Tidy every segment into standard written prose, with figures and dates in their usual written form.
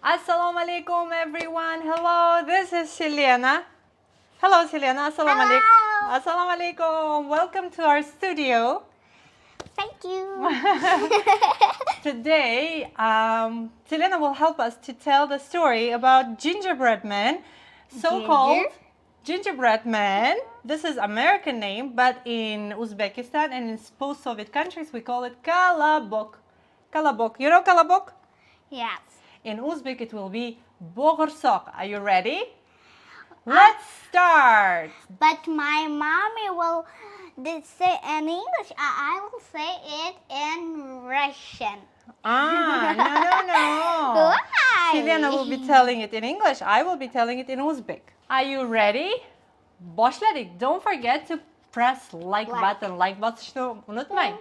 Assalamu alaikum everyone. Hello, this is Selena. Hello Selena. Assalamu alaikum. Hello. Assalamu alaikum. Welcome to our studio. Thank you. Today, Selena will help us to tell the story about gingerbread man, so-called gingerbread man. This is American name, but in Uzbekistan and in post-Soviet countries, we call it kalabok. Kalabok. You know kalabok? Yes. In Uzbek, it will be boğırsak. Are you ready? Let's start. But my mommy will say in English. I will say it in Russian. No. Why? Selena will be telling it in English. I will be telling it in Uzbek. Are you ready? Başladık. Don't forget to press like button. Like basışını unutmayın.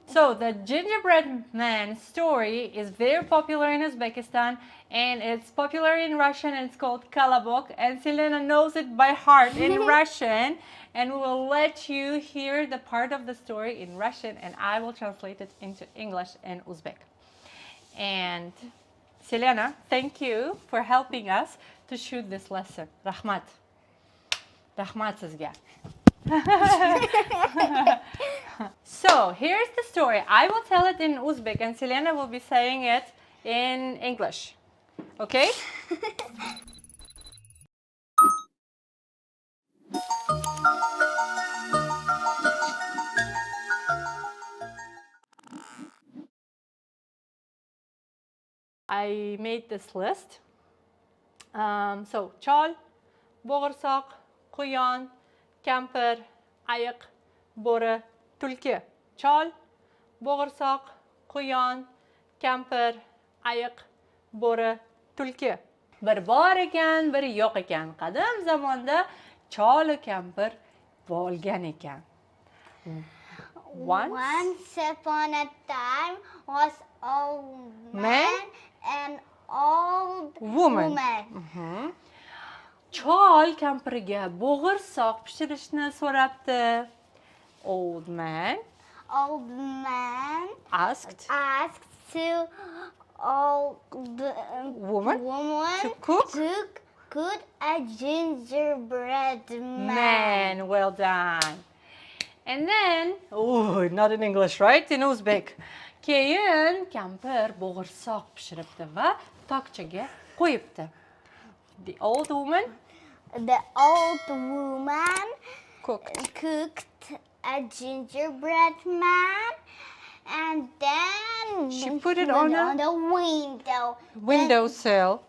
So the gingerbread man story is very popular in Uzbekistan and it's popular in Russian and it's called kalabok, and Selena knows it by heart in Russian, and we'll let you hear the part of the story in Russian and I will translate it into English and Uzbek. And Selena, thank you for helping us to shoot this lesson. Rahmat. Rahmat sizga. So here's the story. I will tell it in Uzbek and Selena will be saying it in English. Okay? I made this list. So chol, boğırsak, quyon, kampir, ayiq, bo'ri, tulki. Chol, boğırsak, quyon, kampir, ayiq, bo'ri, tulki. Bir bor ekan, bir yo'q ekan. Qadim zamonda chol kampir bo'lgan ekan. Once upon a time was old man and old woman. Chol kampiriga bo'g'irsoq pishirishni so'rabdi. Old man asked to old woman to cook a gingerbread man. Well done. And then, not in English, right? In Uzbek. Keyin kampir bo'g'irsoq pishiribdi va tokchaga qo'yibdi. The old woman cooked a gingerbread man, and then she put it on the windowsill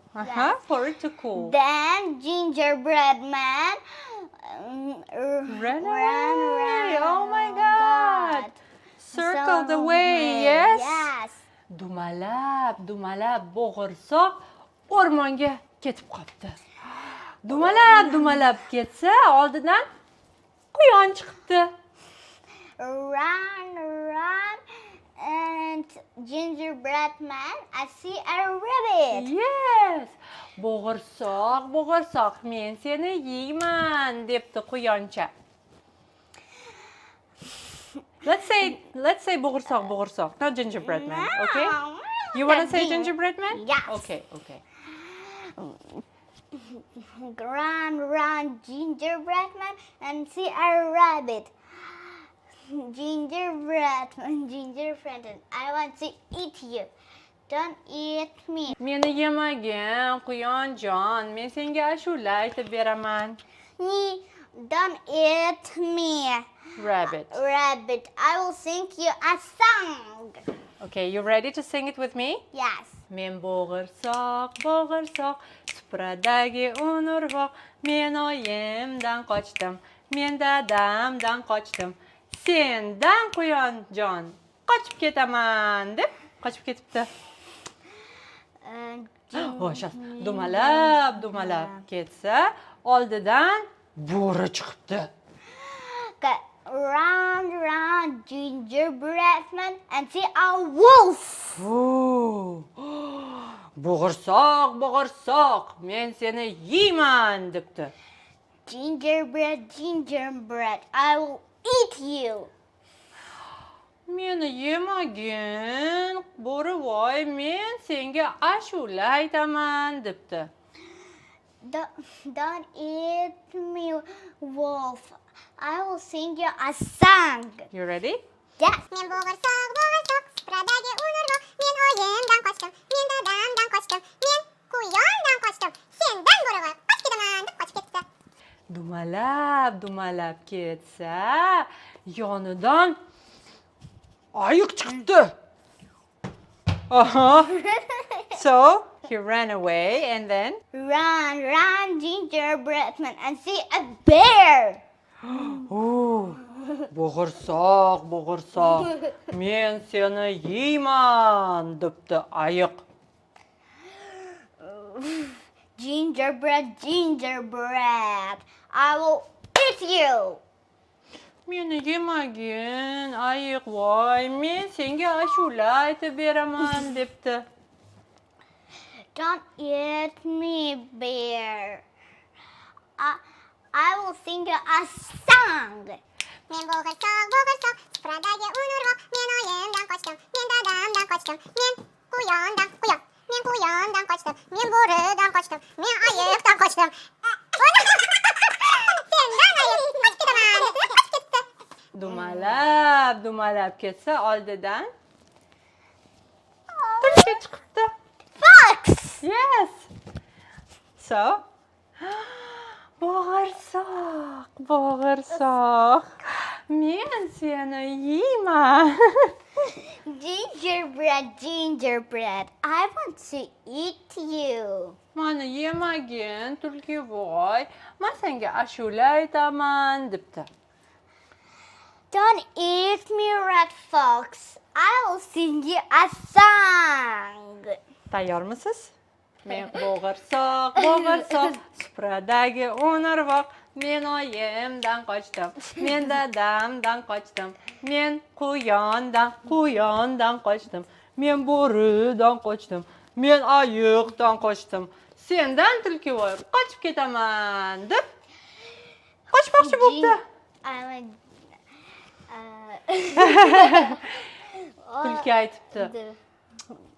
for it to cool. Then gingerbread man ran away. Oh my God. Circled away, yes? Dumalab bo'g'irsoq o'rmonga ketib qolibdi. Dumalab ketsa, oldidan quyon chiqibdi. Run, and gingerbread man, I see a rabbit. Yes. Bo'g'irsoq, men seni yeyman, debdi quyoncha. Let's say bo'g'irsoq, not gingerbread man, okay? You want to say gingerbread man? Yes. Okay. Run, gingerbread man, and see a rabbit. Gingerbread man, I want to eat you. Don't eat me. Meni yemagin, quyonjon. Men senga ashula aytib beraman. Don't eat me. Rabbit, I will sing you a song. Okay, you ready to sing it with me? Yes. Men bo'g'irsoq, supradagi unurvoq, men oyimdan qochdim, men dadamdan qochdim, sendan quyonjon qochib ketaman deb qochib ketibdi. Dumalab ketsa, oldidan bo'ri chiqibdi. Run, gingerbread man, and see a wolf. Bo'g'irsoq, men seni yeyman debdi. Gingerbread, I will eat you. Meni yemagin, bo'rivoy, men senga ashula aytaman debdi. Don't eat me, wolf. I will sing you a song. You ready? Yes. Men bo'g'irsoq, supradagi unurvoq. Men oyimdan qochdim, men dadamdan qochdim, men quyondan qochdim. Sendan bo'rivoy, qoch ketaman deb qochib ketdi. Dumalab ketsa, yonidan ayiq chiqdi. So he ran away and then Run, gingerbread man, and see a bear. bo'g'irsoq, men seni yeyman debdi ayiq. Gingerbread, I will eat you. Meni yemagin, ayiq voy, men senga ashula aytib beraman debdi. Don't eat me, bear. I will sing you a song. Men bo'g'irsoq, supradagi unurvoq. Men oyimdan qochdim, men dadamdan qochdim, men quyondan qochdim, men bo'ridan qochdim, men ayiqdan qochdim. Sendan ayiq, qoch ketaman deb qochib ketdi. Dumalab ketsa, oldidan tulki chiqibdi. Fox. Yes. So, bo'g'irsoq, men seni yeyman. Gingerbread, I want to eat you. Mani yemagin, tulki voy, men senga ashula aytaman debdi. Don't eat me, red fox. I will sing you a song. Tayyormisiz? Men bo'g'irsoq, supradagi unurvoq. Men oyimdan qochdim, men dadamdan qochdim, men quyondan qochdim, men bo'ridan qochdim, men ayiqdan qochdim. Sendan tulkivoy qochib ketaman deb qochmoqchi bo'ldi. Tulki aytibdi.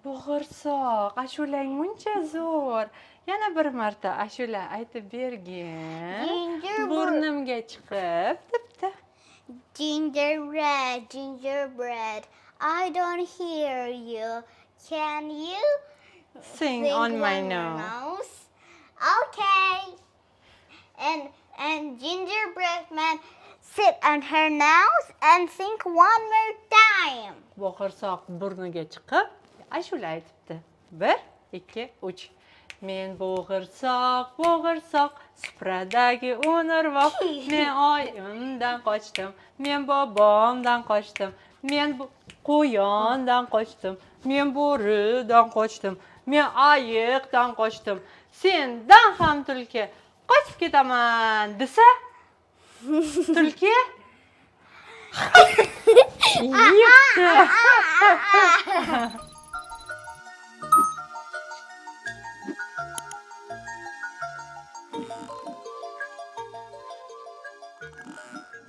Bo'g'irsoq, ashulang muncha zo'r. Yana bir marta ashula aytib bergin. Burnimga chiqib debdi. Gingerbread, I don't hear you. Can you Sing on my nose. Okay. And gingerbread man sit on her nose and sing one more time. Bo'g'irsoq burniga chiqib ashula aytibdi. 1, 2, 3. Men bo'g'irsoq, supradagi unurvoq. Men oyimdan qochdim, men bobomdan qochdim, men quyondan qochdim, men bo'ridan qochdim, men ayiqdan qochdim. Sendan ham tulki qochib ketaman desa, tulki yeyibdi.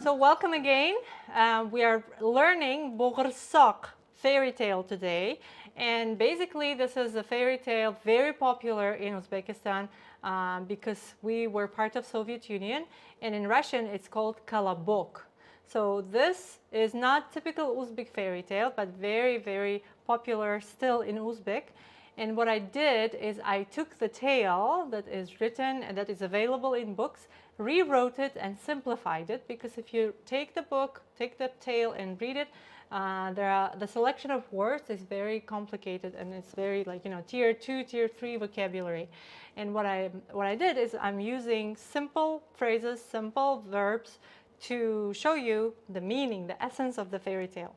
So welcome again. We are learning bo'g'irsoq fairy tale today. And basically this is a fairy tale very popular in Uzbekistan because we were part of Soviet Union, and in Russian it's called kolobok. So this is not typical Uzbek fairy tale, but very, very popular still in Uzbek. And what I did is I took the tale that is written and that is available in books, rewrote it and simplified it, because if you take the book, take the tale and read it, the selection of words is very complicated, and it's very tier 2, tier 3 vocabulary. And what I did is I'm using simple phrases, simple verbs to show you the meaning, the essence of the fairy tale.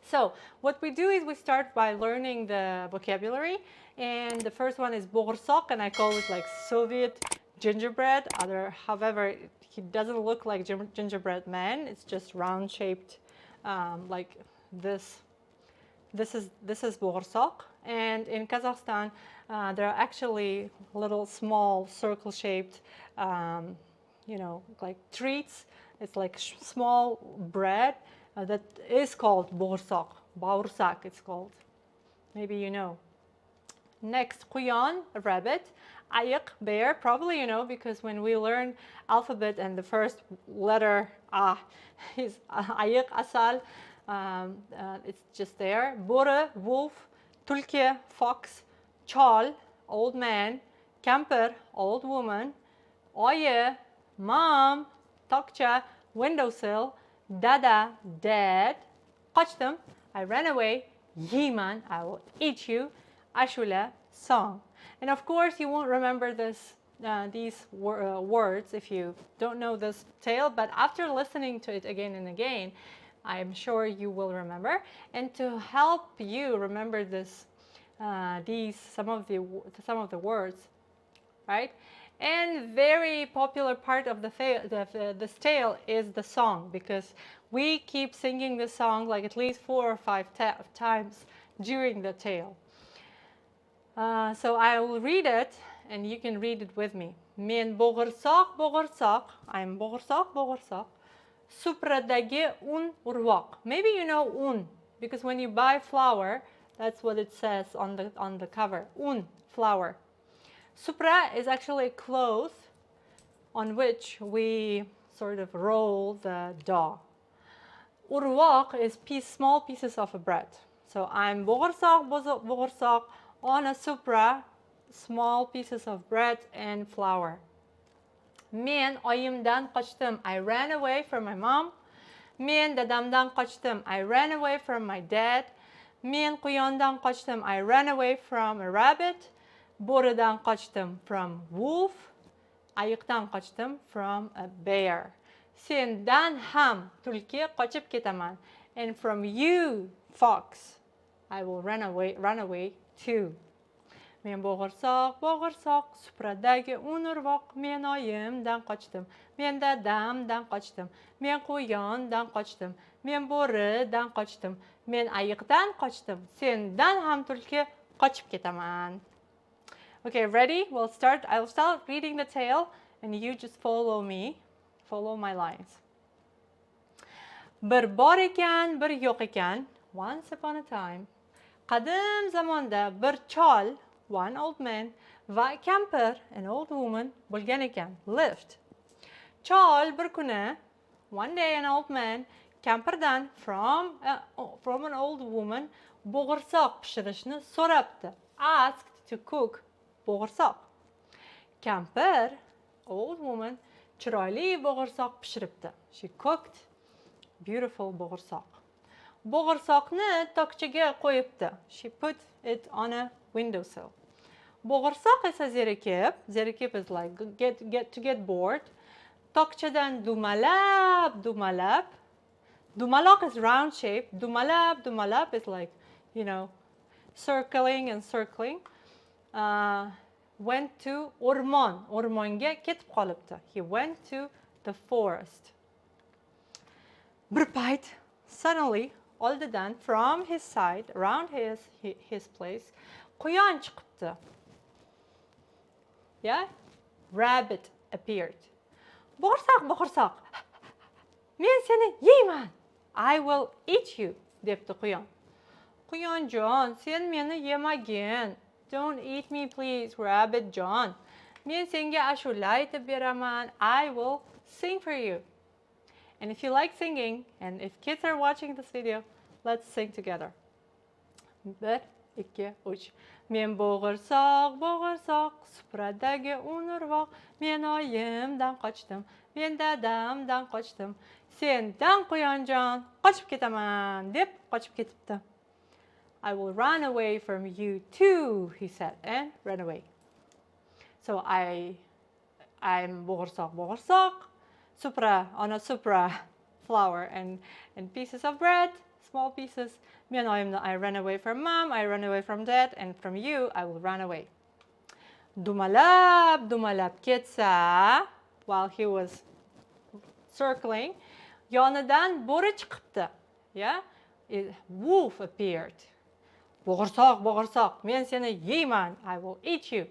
So what we do is we start by learning the vocabulary, and the first one is bo'g'irsoq, and I call it like Soviet gingerbread. However, he doesn't look like gingerbread man. It's just round shaped, like this. This is bo'g'irsoq, and in Kazakhstan there are actually little small circle shaped, like treats. It's like small bread that is called bo'g'irsoq. Bağırsak it's called. Maybe you know. Next, quyon, a rabbit. Ayiq, bear. Probably you know because when we learn alphabet and the first letter is ayiq, asal, it's just there. Boere, wolf. Tulke, fox. Chal, old man. Camper, old woman. Oye, mom. Tokcha, windowsill. Dada, dad. Kaçtım, I ran away. Yeman, I will eat you. Ashula, song. And of course, you won't remember these words if you don't know this tale, but after listening to it again and again, I'm sure you will remember. And to help you remember some of the words, right? And very popular part of this tale is the song, because we keep singing the song like at least 4 or 5 times during the tale. So I will read it and you can read it with me. Men bo'g'irsoq, bo'g'irsoq. I'm bo'g'irsoq, bo'g'irsoq. Supradagi un urvoq. Maybe you know un, because when you buy flour, that's what it says on the cover. Un, flour. Supra is actually a cloth on which we sort of roll the dough. Urvoq is small pieces of bread. So I'm bo'g'irsoq on a supra, small pieces of bread and flour. Men oyimdan qochdim. I ran away from my mom. Men dadamdan qochdim. I ran away from my dad. Men quyondan qochdim. I ran away from a rabbit. Bo'ridan qochdim, from wolf. Ayiqdan qochdim, from a bear. Sendan ham, tulki, qochib ketaman. And from you, fox, I will run away too. Men bo'g'irsoq, bo'g'irsoq, supradagi un urvoq. Men oyimdan qochdim. Men dadamdan qochdim. Men quyondan qochdim. Men bo'ridan qochdim. Men ayiqdan qochdim. Sendan ham tulki, qochib ketaman. Okay, ready? I'll start reading the tale and you just follow me. Follow my lines. Bir bor ekan, bir yo'q ekan. Once upon a time. Qadim zamonda bir chol, one old man, va kampir, an old woman, bo'lgan ekan, lived. Chol bir kuni, one day an old man, kampirdan from an old woman, bo'g'irsoq pishirishni so'rabdi. Asked to cook bo'g'irsoq. Kampir, old woman, chiroyli bo'g'irsoq pishiribdi. She cooked beautiful bo'g'irsoq. Bo'g'irsoqni tokchaga qo'yibdi. She put it on a windowsill. Bo'g'irsoq esa zerikib is like get bored. Tokchadan dumalab. Dumaloq is round shape. Dumalab is like, circling and circling. Went to o'rmonga ketib qolibdi. He went to the forest. Bir payt, suddenly, oldidan, from his side, around his place, quyon chiqibdi. Yeah? Rabbit appeared. Bo'g'irsoq, men seni yeyman. I will eat you, debdi quyon. Quyonjon, sen meni yemagin. Don't eat me, please, Rabbit John. Men senga ashula aytib beraman. I will sing for you. And if you like singing, and if kids are watching this video, let's sing together. Bir, ikki, uch. Men bo'g'irsoq, supradagi un urvoq. Men oyimdan qochdim. Men dadamdan qochdim. Sendan quyonjon, qochib ketaman, deb qochib ketibdi. I will run away from you too, he said, and ran away. So I'm bo'g'irsoq, on a supra flour and pieces of bread, small pieces. I ran away from mom, I ran away from dad, and from you, I will run away. Dumalab ketsa, while he was circling, yonidan bo'ri chiqibdi. Yeah? Wolf appeared. Bo'g'irsoq, men seni yeyman. I will eat you.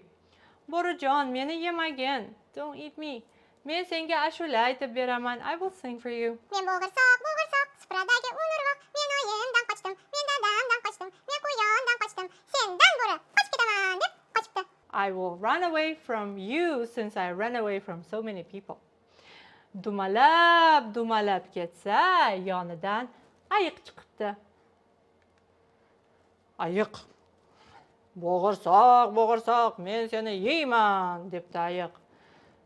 Bo'rijon, meni yemagin. Don't eat me. Men senga ashula aytib beraman. I will sing for you. Men bo'g'irsoq, Supradagi un urg'oq, men oyimdan qochdim, men dadamdan qochdim, men quyondan qochdim, sendan bo'ri qochib ketaman deb qochibdi. I will run away from you since I ran away from so many people. Dumalab, dumalab ketsa, yonidan ayiq chiqibdi. Ayiq. Bo'g'irsoq, bo'g'irsoq, men seni yeyman, debdi ayiq.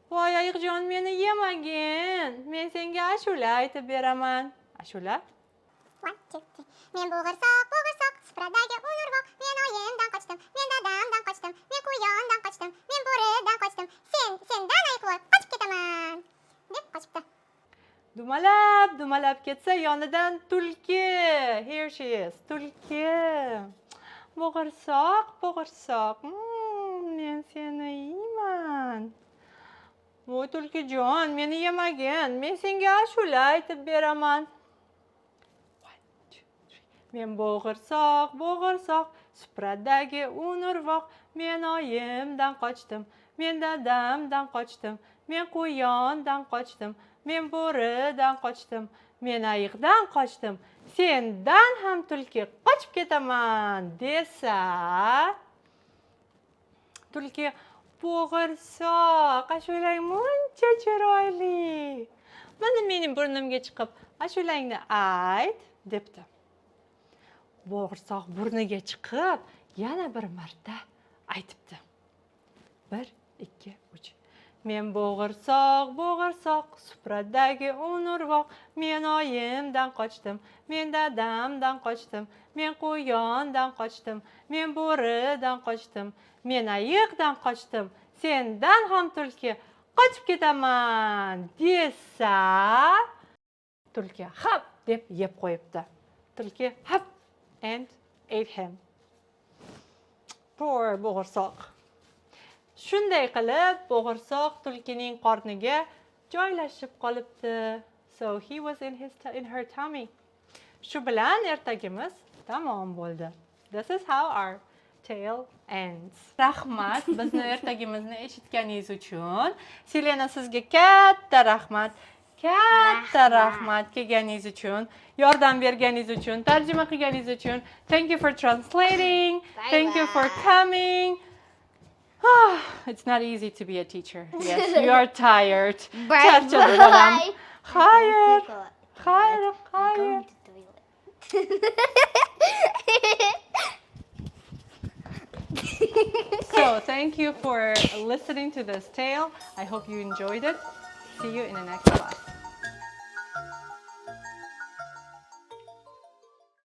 Voy ayiqjon, meni yemagin. Men senga ashula aytib beraman. Ashula? One, two, three. Men bo'g'irsoq, bo'g'irsoq, supradagi un urg'oq, men oyimdan qochdim, men dadamdan qochdim, men quyondan qochdim, men bo'ridan qochdim, sendan ayiqvoy qochib ketaman deb qochibdi. Dumalab, dumalab ketsa, yonidan tulki. Here she is. Tulki. Bo'g'irsoq, bo'g'irsoq. Men seni yeyman. Voy tulkijon, meni yemagin. Men senga ashula aytib beraman. Men bo'g'irsoq, bo'g'irsoq, supradagi un urvoq, men oyimdan qochdim, men dadamdan qochdim, men quyondan qochdim, men bo'ridan qochdim, men ayiqdan qochdim, sendan ham tulki qochib ketaman desa, tulki bo'g'irsoq, ashulang muncha chiroyli. Mana mening burnimga chiqib, ashulangni ayt debdi. Bo'g'irsoq burniga chiqib, yana bir marta aytibdi. 1, 2, 3. Men bo'g'irsoq, bo'g'irsoq, supradagi un urvoq, men oyimdan qochdim, men dadamdan qochdim, men quyondan qochdim, men bo'ridan qochdim, men ayiqdan qochdim, sendan ham tulki qochib ketaman desa, tulki hap deb yeb qo'yibdi. Tulki hap and ate him. Poor bo'g'irsoq. Shunday qilib, bo'g'irsoq tulkining qorniga joylashib qolibdi. So he was in her tummy. Shu bilan ertagimiz tamom bo'ldi. This is how our tale ends. Rahmat, bizni ertagimizni eshitganingiz uchun. Selena, sizga katta rahmat. Katta rahmat kelganingiz uchun, yordam berganingiz uchun, tarjima qilganingiz uchun. Thank you for translating. Thank you for coming. It's not easy to be a teacher. Yes, you are tired. Charchadim bolam. Xayr. Xayr, xayr. So, thank you for listening to this tale. I hope you enjoyed it. See you in the next class.